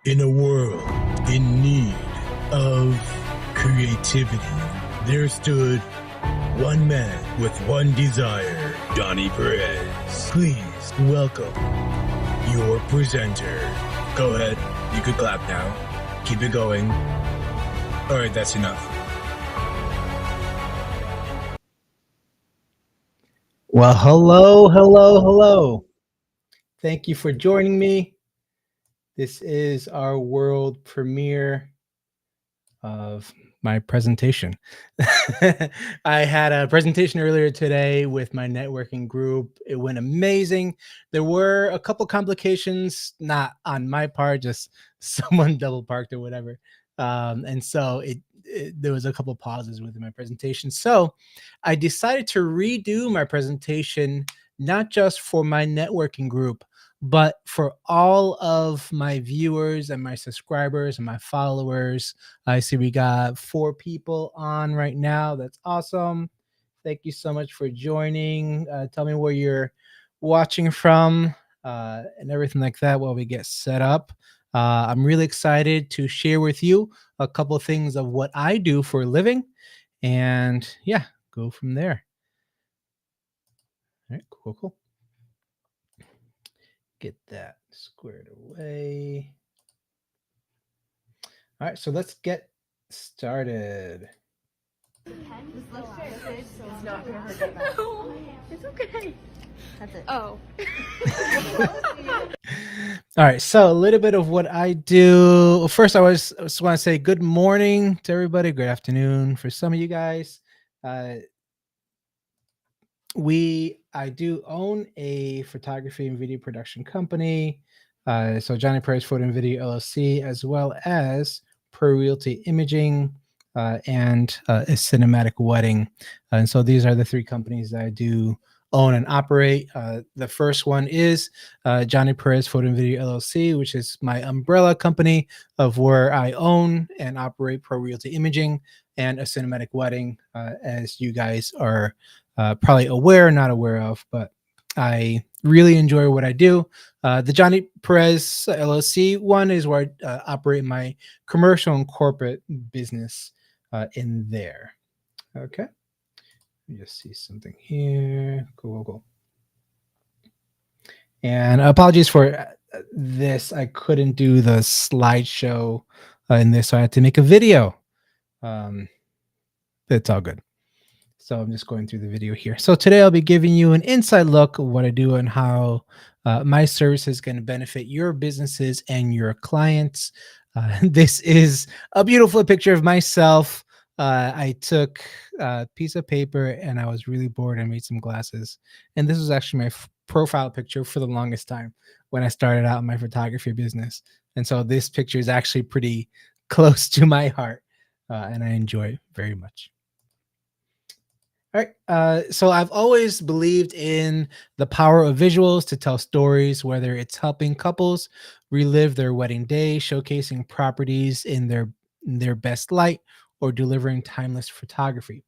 In a world in need of creativity, there stood one man with one desire, Donnie Perez. Please welcome your presenter. Go ahead. You could clap now. Keep it going. All right, that's enough. Well, hello. Thank you for joining me. This is our world premiere of my presentation. I had a presentation earlier today with my networking group. It went amazing. There were a couple complications, not on my part, just someone double parked or whatever. And so there was a couple pauses within my presentation. So I decided to redo my presentation, not just for my networking group, but for all of my viewers and my subscribers and my followers. I see we got 4 people on right now. That's awesome. Thank you so much for joining. Tell me where you're watching from and everything like that while we get set up. I'm really excited to share with you a couple of things of what I do for a living, and yeah, go from there. All right, cool. Get that squared away. All right, so let's get started. It's not gonna hurt that bad. No, it's okay. That's it. Oh. All right, so a little bit of what I do. First, I just want to say good morning to everybody. Good afternoon for some of you guys. I do own a photography and video production company. So Johnny Perez Photo and Video LLC, as well as Pro Realty Imaging and a Cinematic Wedding. And so these are the 3 companies that I do own and operate. The first one is Johnny Perez Photo and Video LLC, which is my umbrella company of where I own and operate Pro Realty Imaging and a Cinematic Wedding, as you guys are probably aware, not aware of, but I really enjoy what I do. The Johnny Perez LLC one is where I operate my commercial and corporate business in there. Okay. Let me just see something here. Cool. And apologies for this. I couldn't do the slideshow in this, so I had to make a video. It's all good. So I'm just going through the video here. So today I'll be giving you an inside look of what I do and how my services can benefit your businesses and your clients. This is a beautiful picture of myself. I took a piece of paper and I was really bored and made some glasses. And this was actually my profile picture for the longest time when I started out in my photography business. And so this picture is actually pretty close to my heart and I enjoy it very much. All right. So I've always believed in the power of visuals to tell stories, whether it's helping couples relive their wedding day, showcasing properties in their best light, or delivering timeless photography.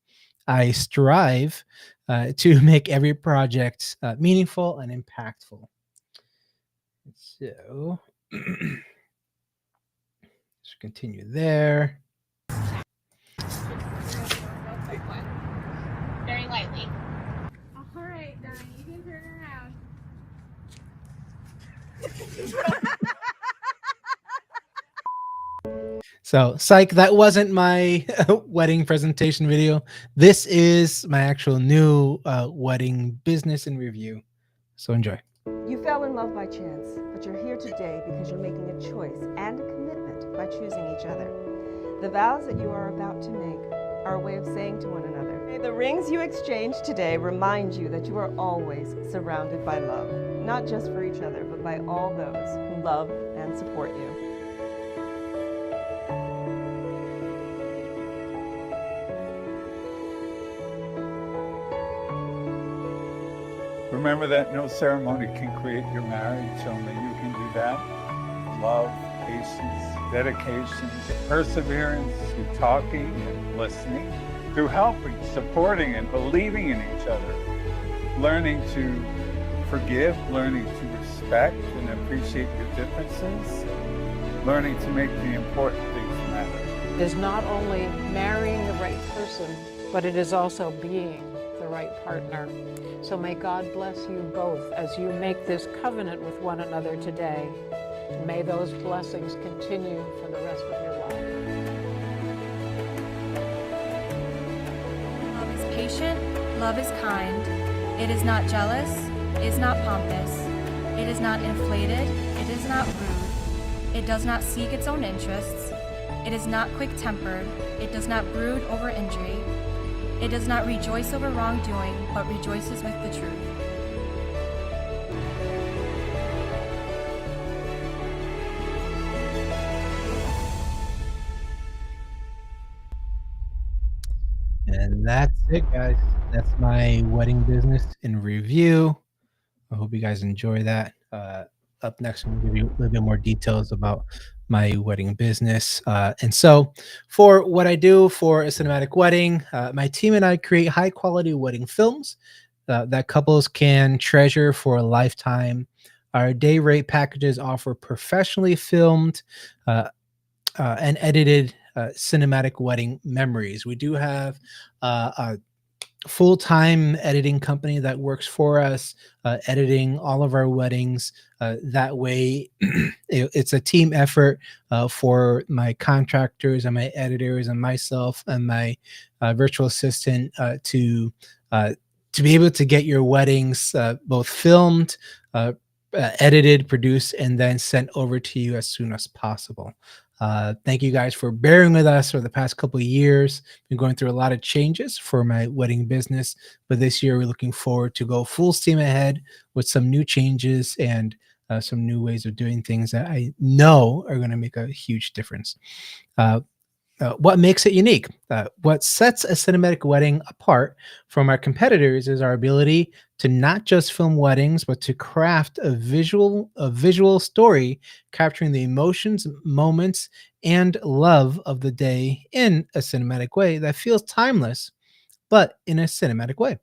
I strive to make every project meaningful and impactful. So let's continue there. Very lightly. All right, Donnie, you can turn around. So, psych, that wasn't my wedding presentation video. This is my actual new wedding business and review. So enjoy. You fell in love by chance, but you're here today because you're making a choice and a commitment by choosing each other. The vows that you are about to make are a way of saying to one another, may the rings you exchange today remind you that you are always surrounded by love, not just for each other, but by all those who love and support you. Remember that no ceremony can create your marriage, only you can do that. Love, patience, dedication, perseverance through talking and listening, through helping, supporting, and believing in each other, learning to forgive, learning to respect and appreciate your differences, learning to make the important things matter. Is not only marrying the right person, but it is also being the right partner. So may God bless you both as you make this covenant with one another today. May those blessings continue for the rest of your life. Love is patient, love is kind. It is not jealous, it is not pompous. It is not inflated, it is not rude. It does not seek its own interests. It is not quick-tempered. It does not brood over injury. It does not rejoice over wrongdoing, but rejoices with the truth. And that's it, guys. That's my wedding business in review. I hope you guys enjoy that. Up next, I'm going to give you a little bit more details about my wedding business. And so, for what I do for a cinematic wedding, my team and I create high quality wedding films that couples can treasure for a lifetime. Our day rate packages offer professionally filmed and edited cinematic wedding memories. We do have a full-time editing company that works for us, editing all of our weddings. That way, it's a team effort for my contractors and my editors and myself and my virtual assistant to be able to get your weddings both filmed, edited, produced, and then sent over to you as soon as possible. Thank you guys for bearing with us for the past couple of years. Been going through a lot of changes for my wedding business, but this year we're looking forward to go full steam ahead with some new changes and some new ways of doing things that I know are going to make a huge difference. What makes it unique? What sets a cinematic wedding apart from our competitors is our ability to not just film weddings, but to craft a visual story capturing the emotions, moments, and love of the day in a cinematic way that feels timeless, but in a cinematic way.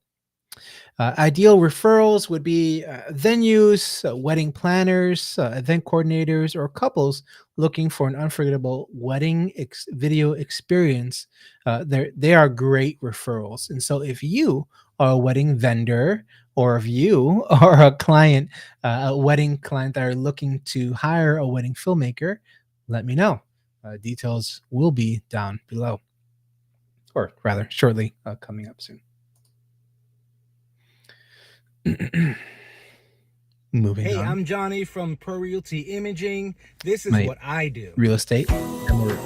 Ideal referrals would be venues, wedding planners, event coordinators, or couples looking for an unforgettable wedding video experience. They are great referrals. And so if you are a wedding vendor, or if you are a client, a wedding client that are looking to hire a wedding filmmaker, let me know. Details will be down below, or rather shortly coming up soon. Moving Hey, on. I'm Johnny from Pro Realty Imaging. This is My what I do. Real estate. And we're-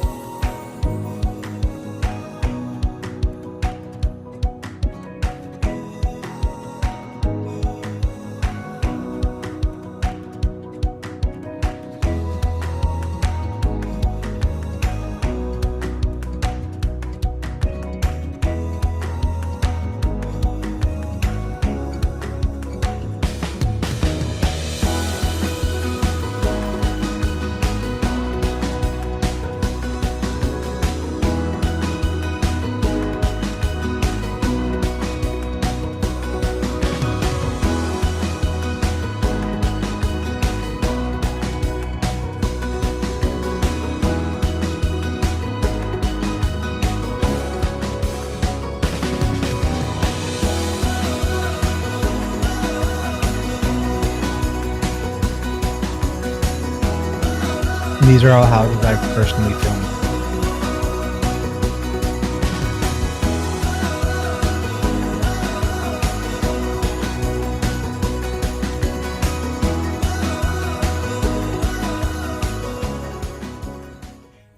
These are all houses I've personally filmed.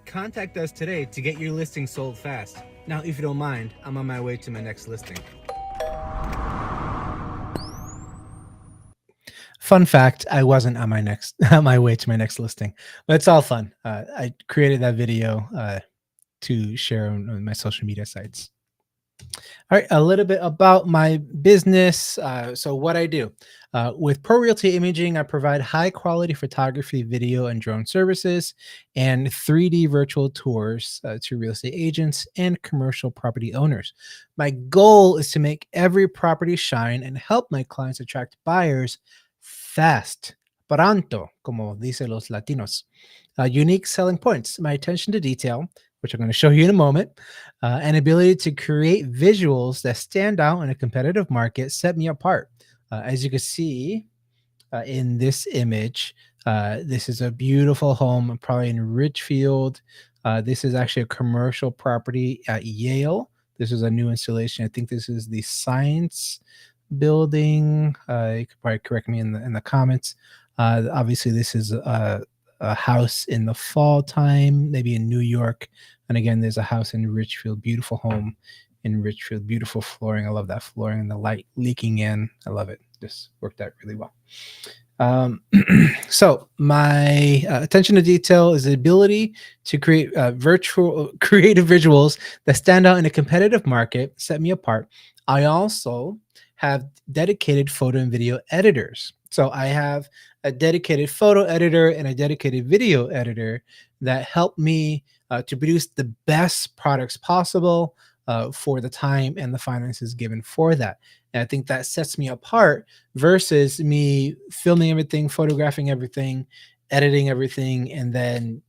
Contact us today to get your listing sold fast. Now, if you don't mind, I'm on my way to my next listing. Fun fact, I wasn't on my way to my next listing, but it's all fun. I created that video to share on my social media sites. All right, a little bit about my business. So what I do with Pro Realty Imaging, I provide high quality photography, video, and drone services, and 3D virtual tours to real estate agents and commercial property owners. My goal is to make every property shine and help my clients attract buyers fast, pronto, como dice los latinos. Unique selling points, my attention to detail, which I'm going to show you in a moment, and ability to create visuals that stand out in a competitive market set me apart. As you can see in this image, this is a beautiful home, probably in Richfield. This is actually a commercial property at Yale. This is a new installation. I think this is the Science Building. You could probably correct me in the comments. Obviously, this is a house in the fall time, maybe in New York. And again, there's a house in Richfield, beautiful home in Richfield, beautiful flooring. I love that flooring and the light leaking in. I love it. Just worked out really well. So my attention to detail is the ability to create creative visuals that stand out in a competitive market, set me apart. I also have dedicated photo and video editors. So I have a dedicated photo editor and a dedicated video editor that help me to produce the best products possible for the time and the finances given for that. And I think that sets me apart versus me filming everything, photographing everything, editing everything, and then,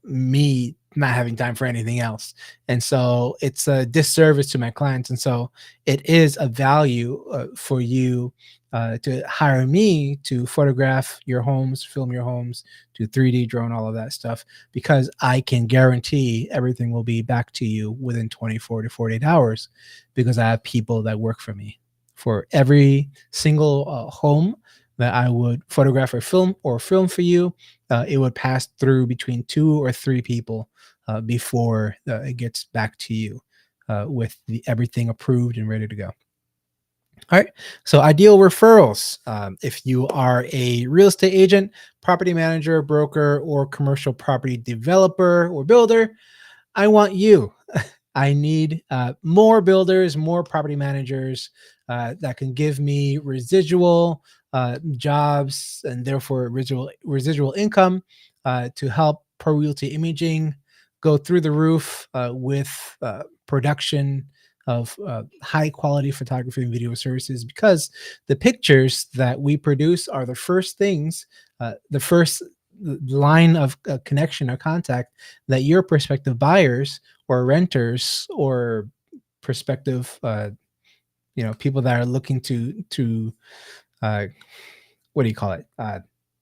me not having time for anything else. And so it's a disservice to my clients. And so it is a value for you to hire me to photograph your homes, film your homes, do 3D drone, all of that stuff, because I can guarantee everything will be back to you within 24 to 48 hours because I have people that work for me. For every single home that I would photograph or film for you, it would pass through between 2 or 3 people before it gets back to you with everything approved and ready to go. All right. So ideal referrals. If you are a real estate agent, property manager, broker, or commercial property developer or builder, I want you. I need more builders, more property managers that can give me residual jobs and therefore residual income to help Pro Realty Imaging go through the roof with production of high quality photography and video services, because the pictures that we produce are the first things, the first line of connection or contact that your prospective buyers or renters or prospective people that are looking to what do you call it,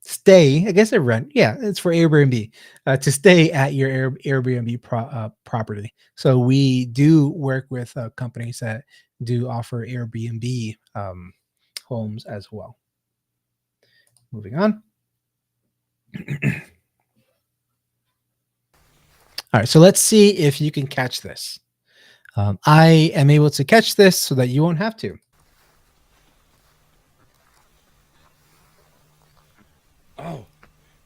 stay, I guess they rent. Yeah, it's for Airbnb, to stay at your Airbnb property. So we do work with companies that do offer Airbnb homes as well. Moving on. All right, so let's see if you can catch this. I am able to catch this so that you won't have to. Oh,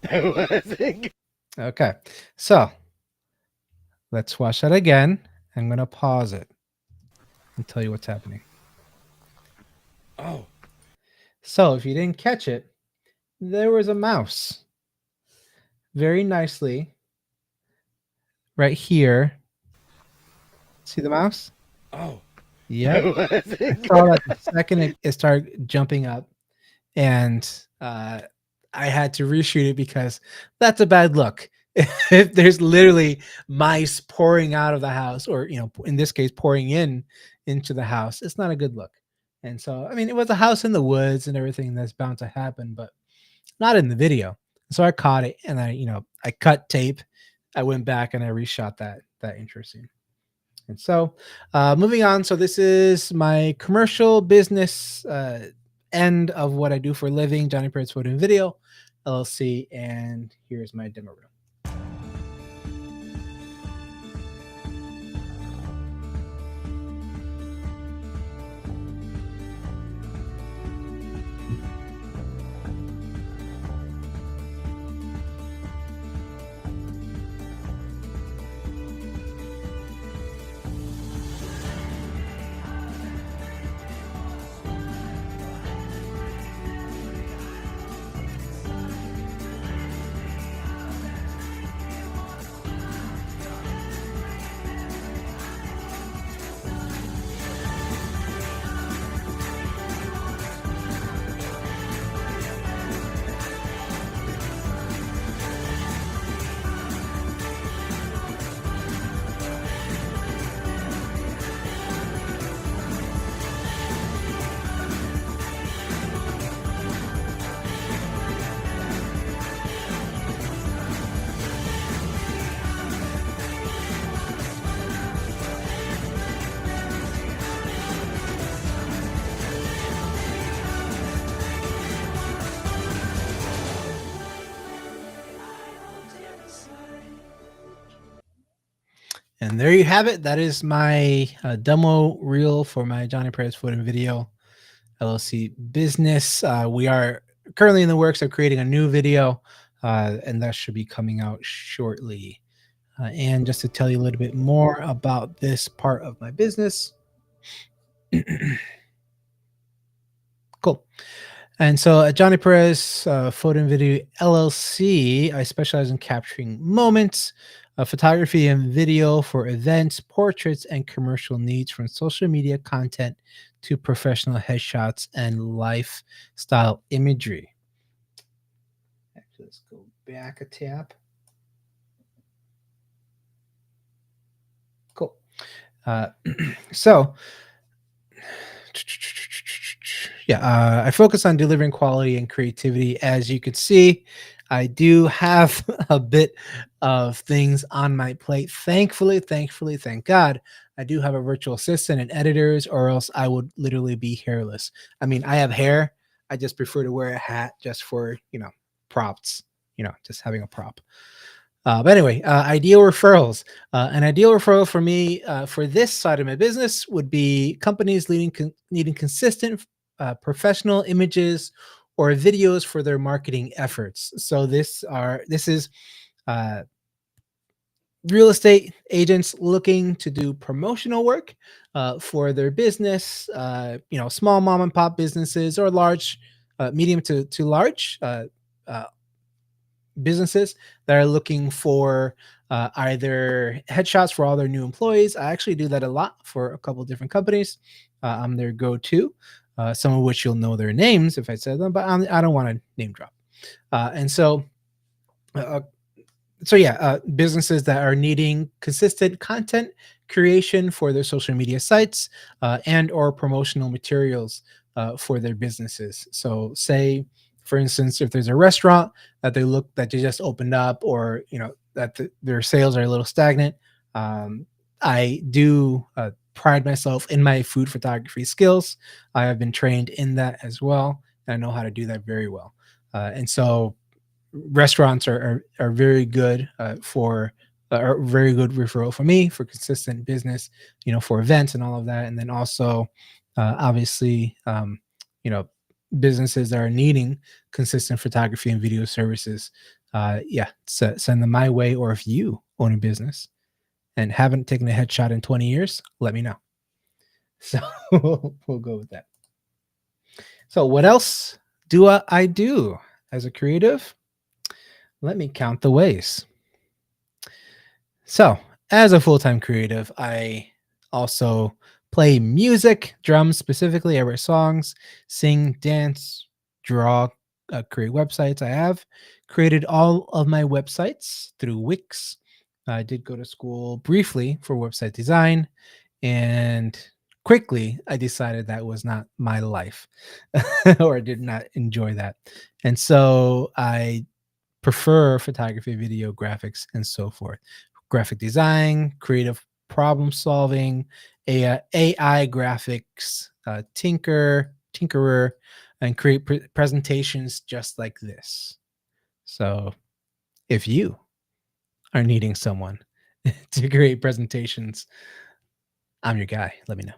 that was Okay, so let's watch that again. I'm going to pause it and tell you what's happening. Oh. So if you didn't catch it, there was a mouse very nicely right here. See the mouse? Oh. Yeah. I saw that the second it started jumping up, and I had to reshoot it because that's a bad look. If there's literally mice pouring out of the house, or in this case pouring into the house, it's not a good look. And so, I mean, it was a house in the woods and everything that's bound to happen, but not in the video. So I caught it, and I cut tape. I went back and I reshot that intro scene. And so moving on. So this is my commercial business end of what I do for a living, Johnny Perez Photo and Video LLC. And here's my demo reel. And there you have it. That is my demo reel for my Johnny Perez Food and Video LLC business. We are currently in the works of creating a new video, and that should be coming out shortly. And just to tell you a little bit more about this part of my business. Cool. And so at Johnny Perez Photo and Video LLC, I specialize in capturing moments of photography and video for events, portraits, and commercial needs, from social media content to professional headshots and lifestyle imagery. Actually, let's go back a tap. Cool. So, yeah, I focus on delivering quality and creativity. As you can see, I do have a bit of things on my plate. Thankfully, thank God, I do have a virtual assistant and editors, or else I would literally be hairless. I mean, I have hair. I just prefer to wear a hat just for, props, just having a prop. But anyway, ideal referrals. An ideal referral for me for this side of my business would be companies needing consistent professional images or videos for their marketing efforts. So this is real estate agents looking to do promotional work for their business. Small mom and pop businesses, or large, medium to large businesses that are looking for either headshots for all their new employees. I actually do that a lot for a couple of different companies. I'm their go-to, some of which you'll know their names if I said them, but I don't want to name drop. Businesses that are needing consistent content creation for their social media sites and or promotional materials for their businesses. So say, for instance, if there's a restaurant that they just opened up, or that their sales are a little stagnant, I do pride myself in my food photography skills. I have been trained in that as well, and I know how to do that very well. And so restaurants are very good for a very good referral for me for consistent business, for events and all of that. And then also, obviously, businesses that are needing consistent photography and video services, send them my way. Or if you own a business and haven't taken a headshot in 20 years, let me know. So we'll go with that. So what else do I do as a creative? Let me count the ways. So as a full-time creative, I also play music, drums specifically. I write songs, sing, dance, draw, create websites. I have created all of my websites through Wix. I did go to school briefly for website design, and quickly I decided that was not my life or I did not enjoy that. And so I prefer photography, video, graphics, and so forth. Graphic design, creative problem solving, AI graphics, tinkerer, and create presentations just like this. So if you are needing someone to create presentations, I'm your guy. Let me know.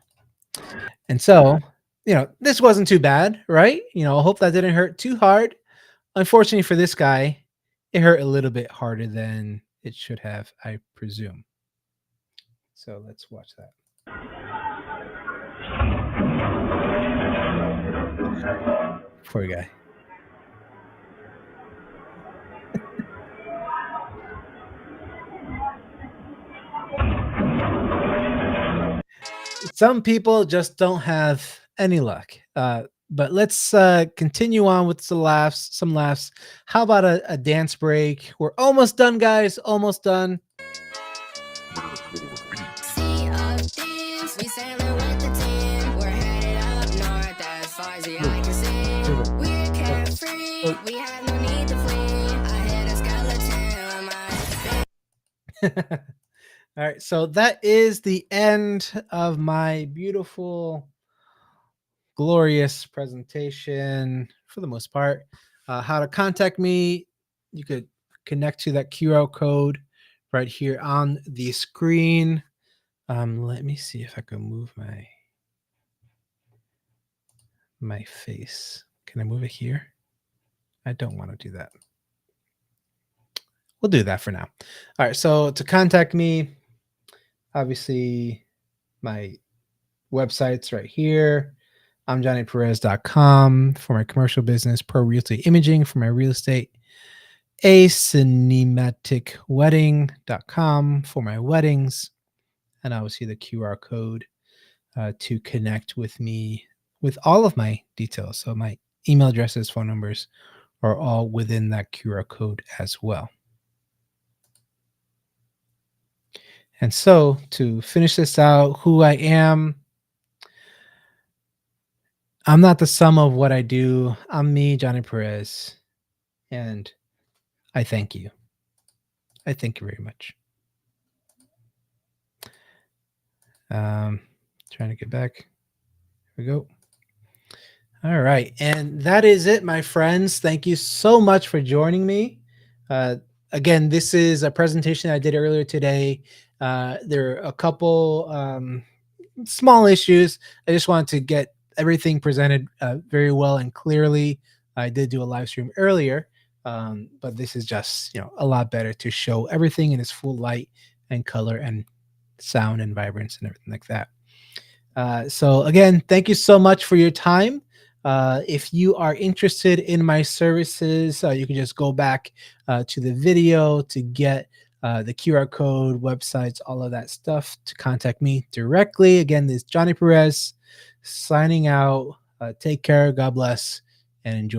And so, this wasn't too bad, right? I hope that didn't hurt too hard. Unfortunately for this guy, it hurt a little bit harder than it should have, I presume. So let's watch that. Poor guy. Some people just don't have any luck. But let's continue on with some laughs. How about a dance break? We're almost done, guys. Almost done. All right, so that is the end of my beautiful, glorious presentation for the most part. How to contact me, you could connect to that QR code right here on the screen. Let me see if I can move my face. Can I move it here? I don't want to do that. We'll do that for now. All right, so to contact me, obviously my website's right here. I'm johnnyperez.com for my commercial business, Pro Realty Imaging for my real estate, acinematicwedding.com for my weddings, and obviously the QR code to connect with me with all of my details. So my email addresses, phone numbers are all within that QR code as well. And so to finish this out, who I am, I'm not the sum of what I do. I'm me, Johnny Perez, and I thank you. I thank you very much. Trying to get back. Here we go. All right. And that is it, my friends. Thank you so much for joining me. Again, this is a presentation I did earlier today. There are a couple small issues. I just wanted to get everything presented very well and clearly. I did do a live stream earlier, but this is just, a lot better to show everything in its full light and color and sound and vibrance and everything like that. So again, thank you so much for your time. If you are interested in my services, you can just go back to the video to get the QR code, websites, all of that stuff to contact me directly. Again, this is Johnny Perez signing out. Take care. God bless and enjoy.